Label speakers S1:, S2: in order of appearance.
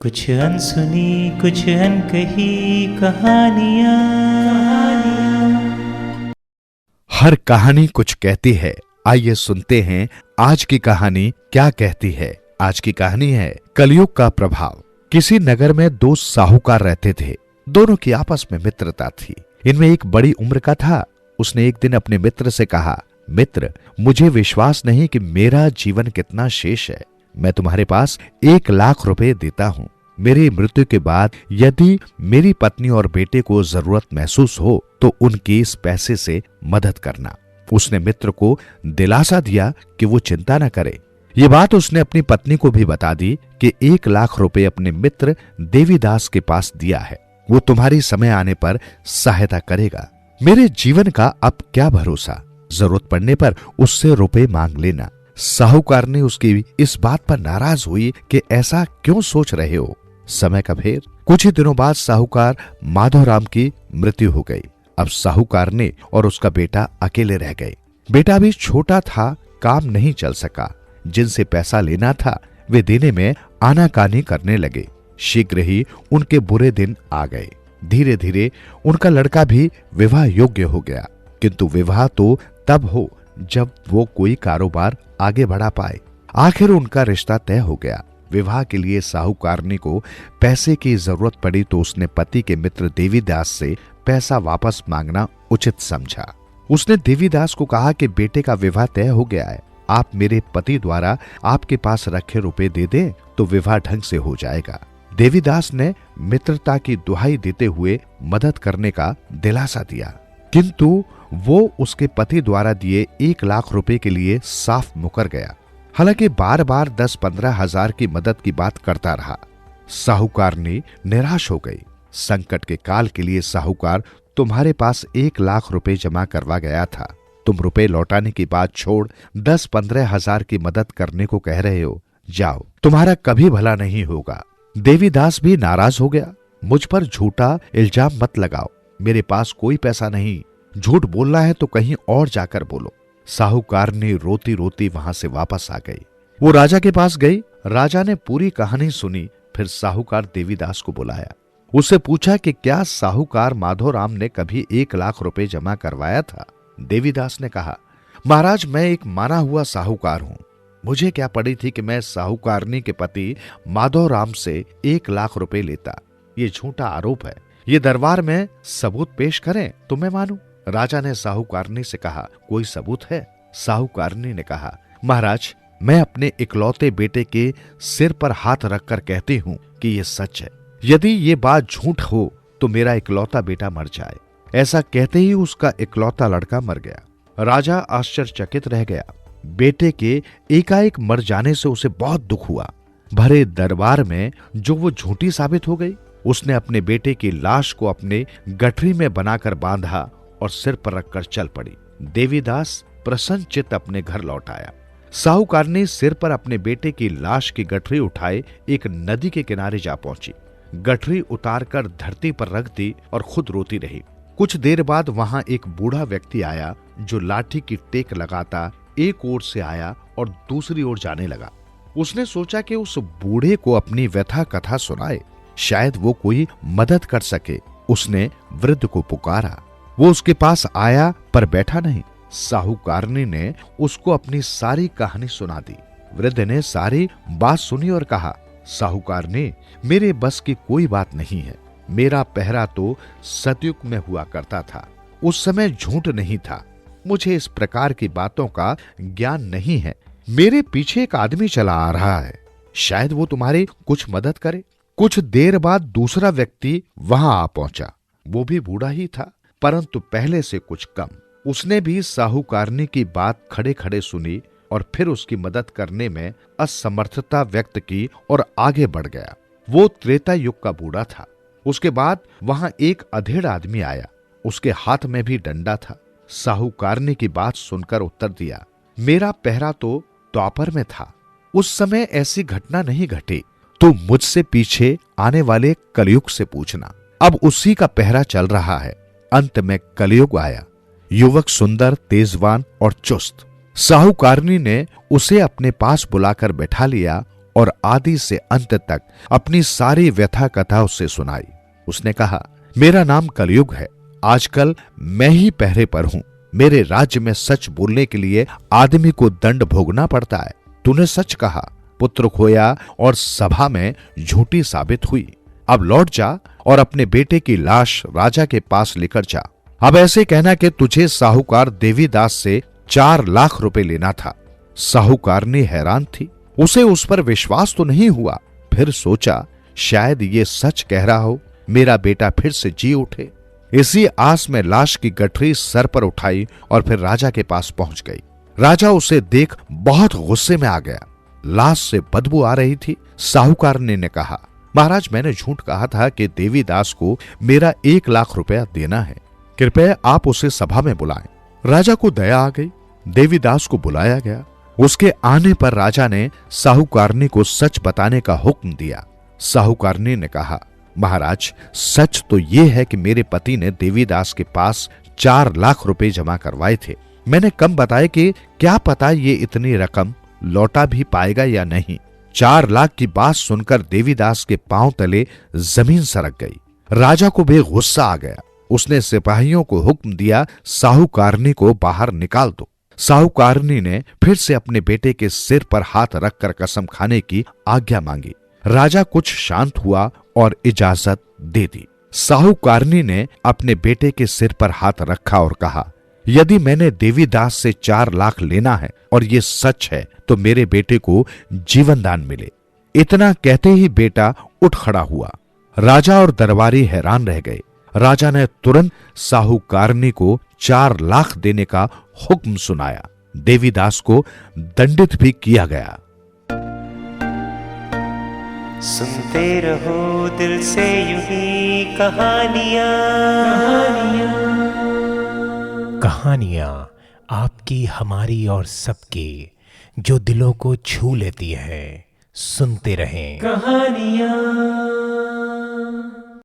S1: कुछ अनसुनी कुछ अनकही कहानियां।
S2: हर कहानी कुछ कहती है। आइए सुनते हैं आज की कहानी क्या कहती है। आज की कहानी है कलयुग का प्रभाव। किसी नगर में दो साहूकार रहते थे। दोनों की आपस में मित्रता थी। इनमें एक बड़ी उम्र का था। उसने एक दिन अपने मित्र से कहा, मित्र, मुझे विश्वास नहीं कि मेरा जीवन कितना शेष है। मैं तुम्हारे पास 1,00,000 रुपए देता हूं। मेरी मृत्यु के बाद यदि मेरी पत्नी और बेटे को जरूरत महसूस हो तो उनकी इस पैसे से मदद करना। उसने मित्र को दिलासा दिया कि वो चिंता न करे। ये बात उसने अपनी पत्नी को भी बता दी कि 1,00,000 रुपए अपने मित्र देवीदास के पास दिया है। वो तुम्हारी समय आने पर सहायता करेगा। मेरे जीवन का अब क्या भरोसा, जरूरत पड़ने पर उससे रुपए मांग लेना। साहूकार ने उसकी इस बात पर नाराज हुई कि ऐसा क्यों सोच रहे हो। समय का फेर। कुछ ही दिनों बाद साहूकार माधवराम की मृत्यु हो गई। अब साहूकार ने और उसका बेटा अकेले रह गए। बेटा भी छोटा था, काम नहीं चल सका। जिनसे पैसा लेना था वे देने में आनाकानी करने लगे। शीघ्र ही उनके बुरे दिन आ गए। धीरे धीरे उनका लड़का भी विवाह योग्य हो गया, किंतु विवाह तो तब हो जब वो कोई कारोबार आगे बढ़ा पाए। आखिर उनका रिश्ता तय हो गया। विवाह के लिए साहूकारनी को पैसे की जरूरत पड़ी तो उसने पति के मित्र देवीदास से पैसा वापस मांगना उचित समझा। उसने देवीदास को कहा कि बेटे का विवाह तय हो गया है, आप मेरे पति द्वारा आपके पास रखे रुपए दे दें तो विवाह ढंग से हो जाएगा। देवीदास ने मित्रता की दुहाई देते हुए मदद करने का दिलासा दिया, किंतु वो उसके पति द्वारा दिए 1,00,000 रुपए के लिए साफ मुकर गया। हालांकि बार बार 10-15 हजार की मदद की बात करता रहा। साहूकारनी निराश हो गई। संकट के काल के लिए साहूकार तुम्हारे पास 1,00,000 रुपए जमा करवा गया था। तुम रुपए लौटाने की बात छोड़ 10-15 हजार की मदद करने को कह रहे हो। जाओ, तुम्हारा कभी भला नहीं होगा। देवीदास भी नाराज हो गया। मुझ पर झूठा इल्जाम मत लगाओ। मेरे पास कोई पैसा नहीं। झूठ बोलना है तो कहीं और जाकर बोलो। साहूकारनी रोती रोती वहां से वापस आ गई। वो राजा के पास गई। राजा ने पूरी कहानी सुनी। फिर साहूकार देवीदास को बुलाया। उससे पूछा कि क्या साहूकार माधोराम ने कभी 1,00,000 रुपए जमा करवाया था। देवीदास ने कहा, महाराज, मैं एक माना हुआ साहूकार हूं। मुझे क्या पड़ी थी कि मैं साहूकारनी के पति माधोराम से 1,00,000 रुपए लेता। ये झूठा आरोप है। ये दरबार में सबूत पेश करें तो मैं मानूं। राजा ने साहूकारनी से कहा, कोई सबूत है? साहूकारनी ने कहा, महाराज, मैं अपने इकलौते बेटे के सिर पर हाथ रखकर कहती हूँ कि ये सच है। यदि ये बात झूठ हो तो मेरा इकलौता बेटा मर जाए। ऐसा कहते ही उसका इकलौता लड़का मर गया। राजा आश्चर्यचकित रह गया। बेटे के एकाएक मर जाने से उसे बहुत दुख हुआ। भरे दरबार में जो वो झूठी साबित हो गई। उसने अपने बेटे की लाश को अपने गठरी में बनाकर बांधा और सिर पर रखकर चल पड़ी। देवीदास प्रसन्नचित्त अपने घर लौट आया। साहूकार ने सिर पर अपने बेटे की लाश की गठरी उठाए एक नदी के किनारे जा पहुंची। गठरी उतारकर धरती पर रख दी और खुद रोती रही। कुछ देर बाद वहां एक बूढ़ा व्यक्ति आया जो लाठी की टेक लगाता एक ओर से आया और दूसरी ओर जाने लगा। उसने सोचा कि उस बूढ़े को अपनी व्यथा कथा सुनाए, शायद वो कोई मदद कर सके। उसने वृद्ध को पुकारा। वो उसके पास आया पर बैठा नहीं। साहूकारनी ने उसको अपनी सारी कहानी सुना दी। वृद्ध ने सारी बात सुनी और कहा, साहूकारनी, मेरे बस की कोई बात नहीं है। मेरा पहरा तो सतयुग में हुआ करता था। उस समय झूठ नहीं था। मुझे इस प्रकार की बातों का ज्ञान नहीं है। मेरे पीछे एक आदमी चला आ रहा है, शायद वो तुम्हारी कुछ मदद करे। कुछ देर बाद दूसरा व्यक्ति वहां आ पहुंचा। वो भी बूढ़ा ही था, परंतु पहले से कुछ कम। उसने भी साहूकारनी की बात खड़े खड़े सुनी और फिर उसकी मदद करने में असमर्थता व्यक्त की और आगे बढ़ गया। वो त्रेता युग का बूढ़ा था। उसके बाद वहां एक अधेड़ आदमी आया। उसके हाथ में भी डंडा था। साहूकारनी की बात सुनकर उत्तर दिया, मेरा पहरा तो द्वापर में था। उस समय ऐसी घटना नहीं घटी। तू मुझसे पीछे आने वाले कलयुग से पूछना। अब उसी का पहरा चल रहा है। अंत में कलयुग आया। युवक सुंदर, तेजवान और चुस्त। साहूकारनी ने उसे अपने पास बुलाकर बैठा लिया और आदि से अंत तक अपनी सारी व्यथा कथा उससे सुनाई। उसने कहा, मेरा नाम कलयुग है, आजकल मैं ही पहरे पर हूं। मेरे राज्य में सच बोलने के लिए आदमी को दंड भोगना पड़ता है। तूने सच कहा, पुत्र खोया और सभा में झूठी साबित हुई। अब लौट जा और अपने बेटे की लाश राजा के पास लेकर जा। अब ऐसे कहना कि तुझे साहूकार देवीदास से 4 लाख रुपए लेना था। साहूकारनी हैरान थी, उसे उस पर विश्वास तो नहीं हुआ। फिर सोचा, शायद ये सच कह रहा हो, मेरा बेटा फिर से जी उठे। इसी आस में लाश की गठरी सर पर उठाई और फिर राजा के पास पहुंच गई। राजा उसे देख बहुत गुस्से में आ गया। लाश से बदबू आ रही थी। साहूकारनी ने कहा, महाराज, मैंने झूठ कहा था कि देवीदास को मेरा 1 लाख रुपया देना है। कृपया आप उसे सभा में बुलाएं। राजा को दया आ गई। देवीदास को बुलाया गया। उसके आने पर राजा ने साहूकारनी को सच बताने का हुक्म दिया। साहूकारनी ने कहा, महाराज, सच तो यह है कि मेरे पति ने देवीदास के पास 4 लाख रुपए जमा करवाए थे। मैंने कम बताया कि क्या पता ये इतनी रकम लौटा भी पाएगा या नहीं। 4 लाख की बात सुनकर देवीदास के पांव तले जमीन सरक गई। राजा को भी गुस्सा आ गया। उसने सिपाहियों को हुक्म दिया, साहूकारनी को बाहर निकाल दो। साहूकारनी ने फिर से अपने बेटे के सिर पर हाथ रखकर कसम खाने की आज्ञा मांगी। राजा कुछ शांत हुआ और इजाजत दे दी। साहूकारनी ने अपने बेटे के सिर पर हाथ रखा और कहा, यदि मैंने देवीदास से 4 लाख लेना है और ये सच है तो मेरे बेटे को जीवन दान मिले। इतना कहते ही बेटा उठ खड़ा हुआ। राजा और दरबारी हैरान रह गए। राजा ने तुरंत साहूकारनी को 4 लाख देने का हुक्म सुनाया। देवीदास को दंडित भी किया गया।
S1: सुनते रहो दिल से यूं ही कहानियां।
S3: कहानियां आपकी, हमारी और सबकी, जो दिलों को छू लेती है। सुनते रहें
S1: कहानियां।